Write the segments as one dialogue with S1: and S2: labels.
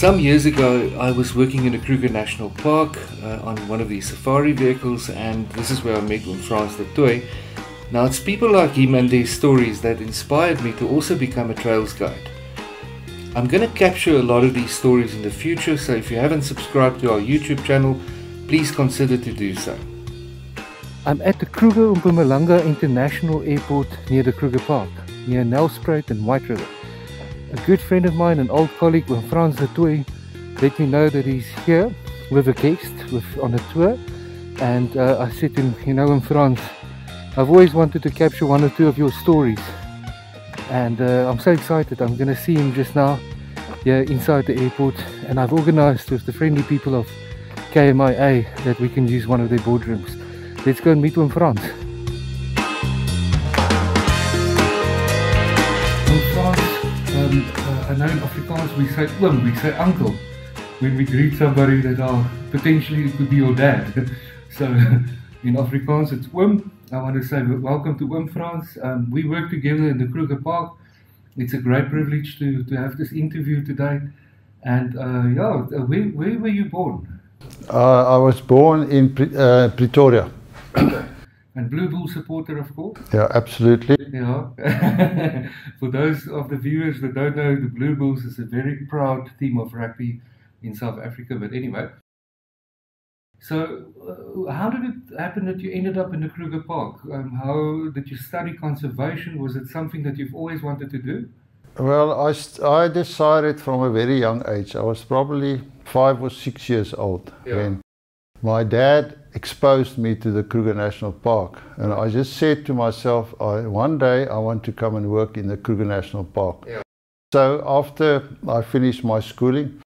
S1: Some years ago, I was working in the Kruger National Park on one of these safari vehicles, and this is where I met with Frans du Toit. Now, it's people like him and their stories that inspired me to also become a trails guide. I'm going to capture a lot of these stories in the future, so if you haven't subscribed to our YouTube channel, please consider to do so. I'm at the Kruger International Airport near the Kruger Park, near Nelspruit and White River. A good friend of mine, an old colleague, Frans du Toit, let me know that he's here with a guest on a tour, and I said to him, you know, Frans, I've always wanted to capture one or two of your stories, and I'm so excited. I'm going to see him just now here inside the airport, and I've organized with the friendly people of KMIA that we can use one of their boardrooms. Let's go and meet with Frans. I know in Afrikaans we say oom, we say uncle when we greet somebody that potentially it could be your dad. So in Afrikaans it's oom. I want to say welcome to oom Frans. We work together in the Kruger Park. It's a great privilege to have this interview today. And where were you born?
S2: I was born in Pretoria.
S1: Okay. And Blue Bull supporter, of course?
S2: Yeah, absolutely.
S1: Yeah. For those of the viewers that don't know, the Blue Bulls is a very proud team of rugby in South Africa. But anyway, so how did it happen that you ended up in the Kruger Park? How did you study conservation? Was it something that you've always wanted to do?
S2: Well, I decided from a very young age. I was probably 5 or 6 years old when my dad exposed me to the Kruger National Park, and I just said to myself, one day I want to come and work in the Kruger National Park. Yeah. So after I finished my schooling,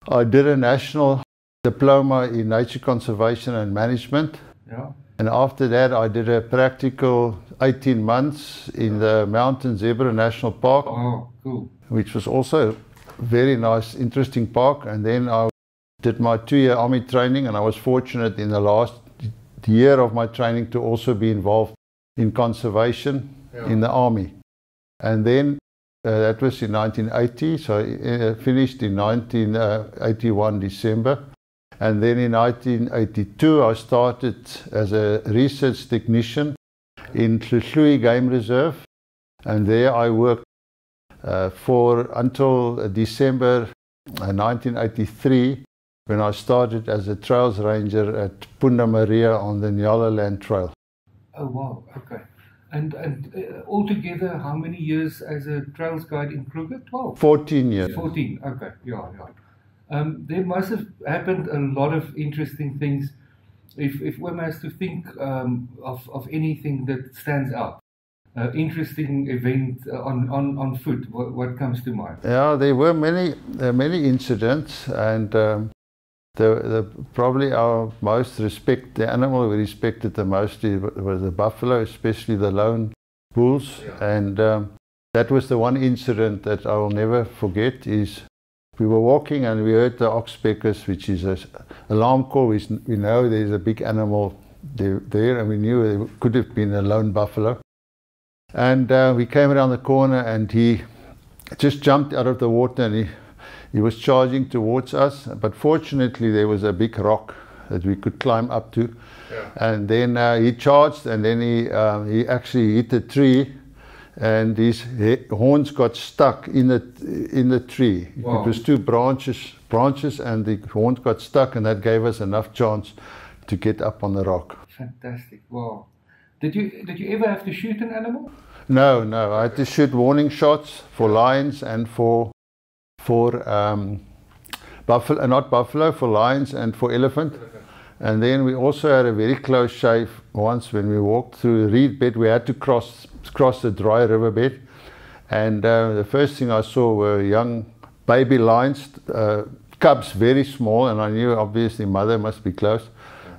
S2: I did a national diploma in nature conservation and management. Yeah. And after that I did a practical 18 months in the Mountain Zebra National Park.
S1: Oh, cool.
S2: Which was also a very nice, interesting park. And then I did my 2-year army training, and I was fortunate in the last year of my training to also be involved in conservation in the army. And then that was in 1980, so I finished in 1981 December. And then in 1982 I started as a research technician in Tlhutlhui Game Reserve, and there I worked until December 1983, when I started as a trails ranger at Malaria on the Nyala Land Trail.
S1: Oh wow, okay. And altogether, how many years as a trails guide in Kruger? 12?
S2: 14 years.
S1: 14, okay, yeah. There must have happened a lot of interesting things. If one has to think of anything that stands out, interesting event on foot, what comes to mind?
S2: Yeah, there were many incidents, and probably our the animal we respected the most was the buffalo, especially the lone bulls. Yeah. And that was the one incident that I will never forget. Is we were walking and we heard the oxpeckers, which is an alarm call. We know there's a big animal there, and we knew it could have been a lone buffalo. And we came around the corner, and he just jumped out of the water, and he was charging towards us, but fortunately there was a big rock that we could climb up to. Yeah. And then he charged, and then he actually hit a tree, and his horns got stuck in the tree. Wow. It was 2 branches, and the horns got stuck, and that gave us enough chance to get up on the rock.
S1: Fantastic! Wow. Did you ever have to shoot an animal?
S2: No. I had to shoot warning shots for lions and for buffalo, not buffalo, for lions and for elephant. And then we also had a very close shave once when we walked through a reed bed. We had to cross the dry riverbed, and the first thing I saw were young baby lions, cubs, very small, and I knew obviously mother must be close.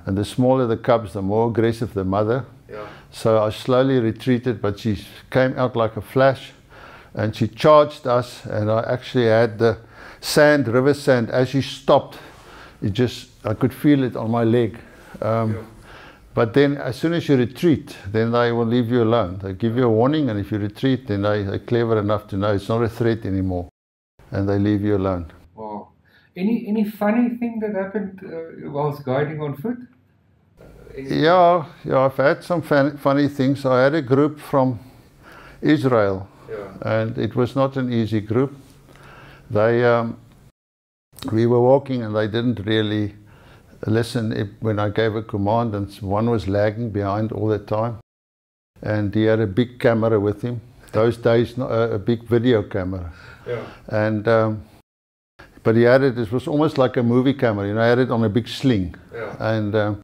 S2: And the smaller the cubs, the more aggressive the mother. Yeah. So I slowly retreated, but she came out like a flash, and she charged us, and I actually had the river sand, as she stopped, I could feel it on my leg. But then as soon as you retreat, then they will leave you alone. They give you a warning, and if you retreat, then they're clever enough to know it's not a threat anymore, and they leave you alone.
S1: Wow. Any funny thing that happened whilst guiding on foot?
S2: Yeah, I've had some funny things. I had a group from Israel, and it was not an easy group. We were walking and they didn't really listen when I gave a command, and one was lagging behind all the time. And he had a big camera with him. Those days, a big video camera. Yeah. And but he had it. It was almost like a movie camera. You know, I had it on a big sling. Yeah. And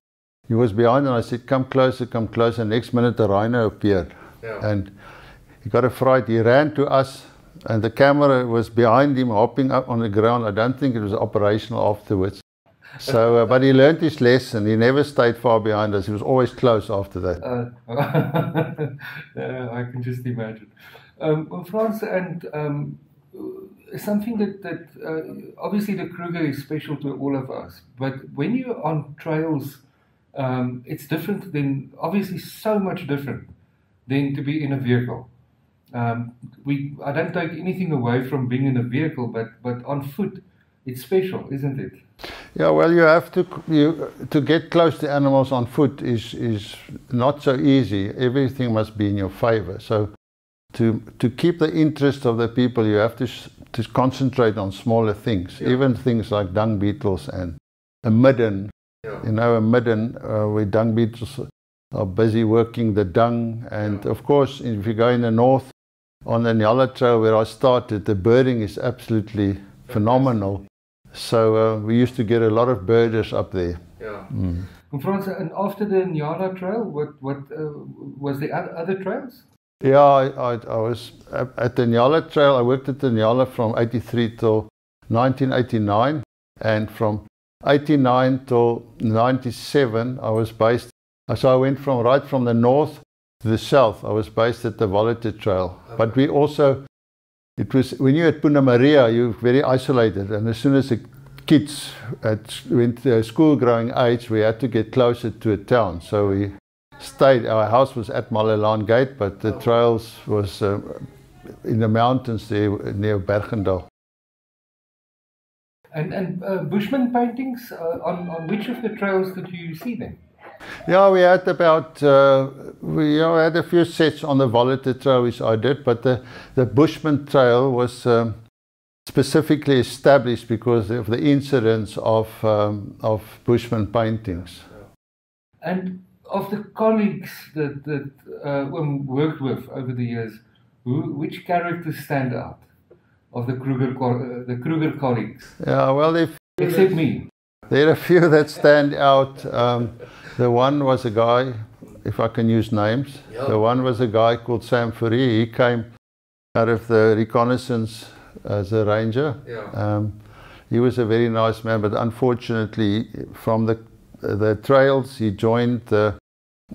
S2: he was behind, and I said, "Come closer, come closer." Next minute, a rhino appeared. Yeah. And he got a fright. He ran to us, and the camera was behind him, hopping up on the ground. I don't think it was operational afterwards. So, but he learned his lesson. He never stayed far behind us. He was always close after that.
S1: I can just imagine. Frans, and something that obviously the Kruger is special to all of us. But when you're on trails, it's different than, obviously so much different than to be in a vehicle. I don't take anything away from being in a vehicle, but on foot, it's special, isn't it?
S2: Yeah, well, you have to get close to animals on foot is not so easy. Everything must be in your favor. So to keep the interest of the people, you have to concentrate on smaller things, even things like dung beetles and a midden. Yeah. You know, a midden where dung beetles are busy working the dung. And of course, if you go in the north, on the Nyala Trail where I started, the birding is absolutely phenomenal. So we used to get a lot of birders up there. Yeah.
S1: Mm. Frans, and after the Nyala Trail, what was the other trails?
S2: Yeah, I was at the Nyala Trail. I worked at the Nyala from 83 till 1989, and from 89 till 97 I was based. So I went right from the north to the south. I was based at the Volleyte Trail. Okay. But we also, it was, when you're at Malaria, you're very isolated, and as soon as the kids went to school growing age, we had to get closer to a town. So we stayed, our house was at Malalaan Gate, but the trails was in the mountains there near Bergendal.
S1: And Bushman paintings, on which of the trails did you see them?
S2: Yeah, we had about, we had a few sets on the Volleyte Trail which I did, but the Bushman Trail was specifically established because of the incidents of Bushman paintings.
S1: And of the colleagues that we worked with over the years, which characters stand out of the Kruger colleagues?
S2: Yeah, well,
S1: except me.
S2: There are a few that stand out. The one was a guy, if I can use names, the one was a guy called Sam Fourie. He came out of the reconnaissance as a ranger. Yeah. He was a very nice man, but unfortunately from the trails he joined the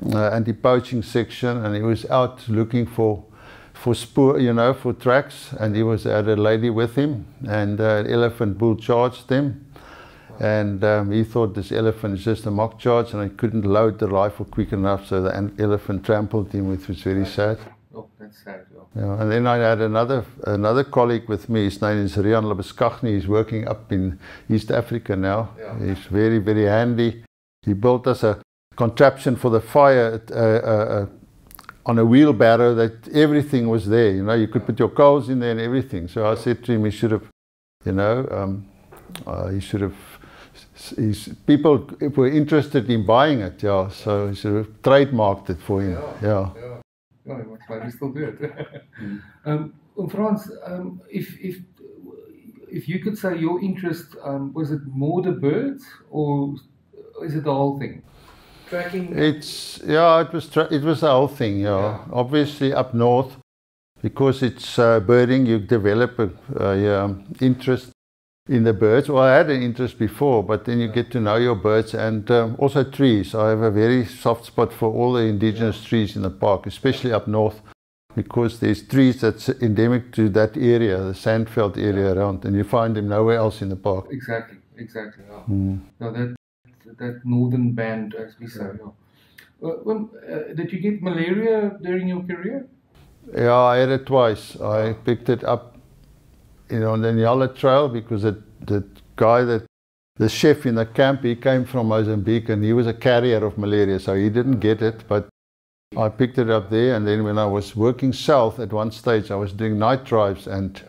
S2: anti-poaching section, and he was out looking for spoor, you know, for tracks, and he had a lady with him, and an elephant bull charged them. And he thought this elephant is just a mock charge, and he couldn't load the rifle quick enough, so the elephant trampled him, which was very sad.
S1: Oh, that's sad.
S2: Yeah, and then I had another colleague with me. His name is Rian Labeskagni. He's working up in East Africa now. Yeah. He's very, very handy. He built us a contraption for the fire on a wheelbarrow that everything was there. You know, you could put your coals in there and everything. So I said to him, he should have, you know, he should have. People were interested in buying it, yeah. So he should have trademarked it for him. Yeah.
S1: Yeah, he must maybe still do it. Frans, if you could say your interest, was it more the birds or is it the whole thing? Tracking?
S2: It was the whole thing. Yeah. Obviously up north, because it's birding, you develop a interest in the birds. Well, I had an interest before, but then you get to know your birds, and also trees. I have a very soft spot for all the indigenous trees in the park, especially up north, because there's trees that's endemic to that area, the sandveld area around, and you find them nowhere else in the park.
S1: Exactly. Yeah. No, that northern band, as we say. Yeah. Did you get malaria during your career?
S2: Yeah, I had it twice. I picked it up, you know, on the Nyala Trail, because the guy that, the chef in the camp, he came from Mozambique and he was a carrier of malaria, so he didn't get it, but I picked it up there. And then when I was working south at one stage, I was doing night drives, and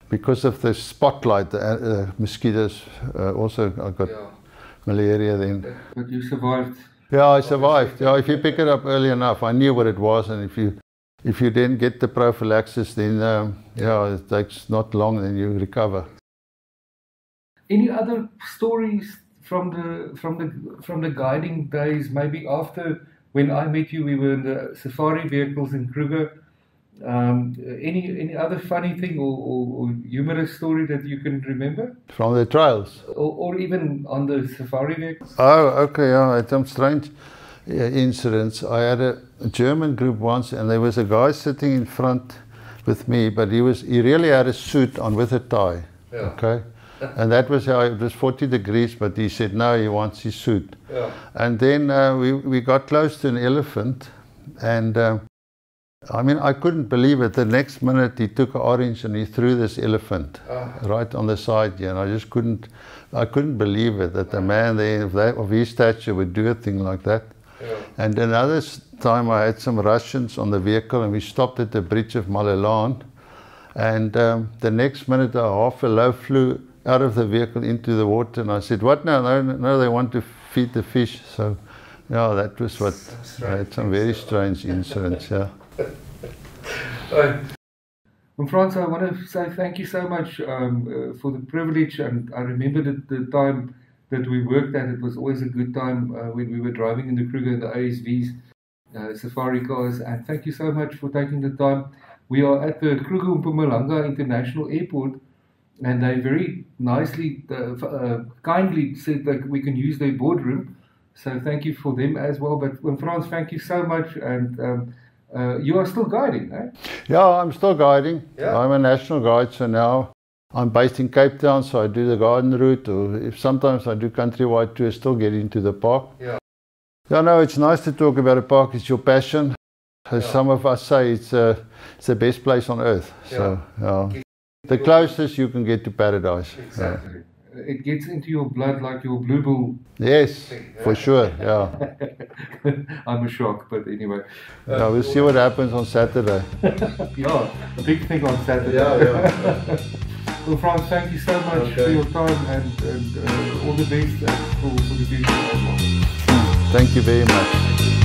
S2: because of the spotlight, the mosquitoes, also I got malaria then.
S1: But you survived.
S2: Yeah, I survived. Yeah, if you pick it up early enough, I knew what it was, and if you didn't get the prophylaxis, then yeah, it takes not long, then you recover.
S1: Any other stories from the guiding days? Maybe after when I met you, we were in the safari vehicles in Kruger. Any other funny thing or humorous story that you can remember?
S2: From the trials?
S1: Or even on the safari vehicles?
S2: Oh, okay, yeah, I had some strange incidents. I had a German group once, and there was a guy sitting in front with me, but he really had a suit on with a tie, okay? And that was how, it was 40 degrees, but he said no, he wants his suit. And then we got close to an elephant, and I mean, I couldn't believe it. The next minute he took an orange and he threw this elephant right on the side here, and I just couldn't believe it, that a man there of his stature would do a thing like that. And another time I had some Russians on the vehicle, and we stopped at the bridge of Malaria, and the next minute half a loaf flew out of the vehicle into the water, and I said, what now? No, they want to feed the fish. So yeah, that was what, I had some very strange incidents, yeah.
S1: Frans, I want to say thank you so much for the privilege, and I remember the time that we worked at. It was always a good time when we were driving in the Kruger and the ASVs, safari cars, and thank you so much for taking the time. We are at the Kruger Mpumalanga International Airport, and they very nicely, kindly said that we can use their boardroom, so thank you for them as well. But Frans, thank you so much, and you are still guiding, eh?
S2: Yeah, I'm still guiding. I'm a national guide, so now I'm based in Cape Town, so I do the garden route, or if sometimes I do countrywide tours, still get into the park. Yeah, no, it's nice to talk about a park. It's your passion. As some of us say, it's the best place on earth. So, the closest you can get to paradise.
S1: Exactly. It gets into your blood like your blue bull.
S2: Yes, for sure, yeah.
S1: I'm a shock, but anyway.
S2: Yeah, we'll see what happens on Saturday.
S1: Yeah, a big thing on Saturday. Well, Frans, thank you so much for your time, and all the best for the future as well.
S2: Thank you very much.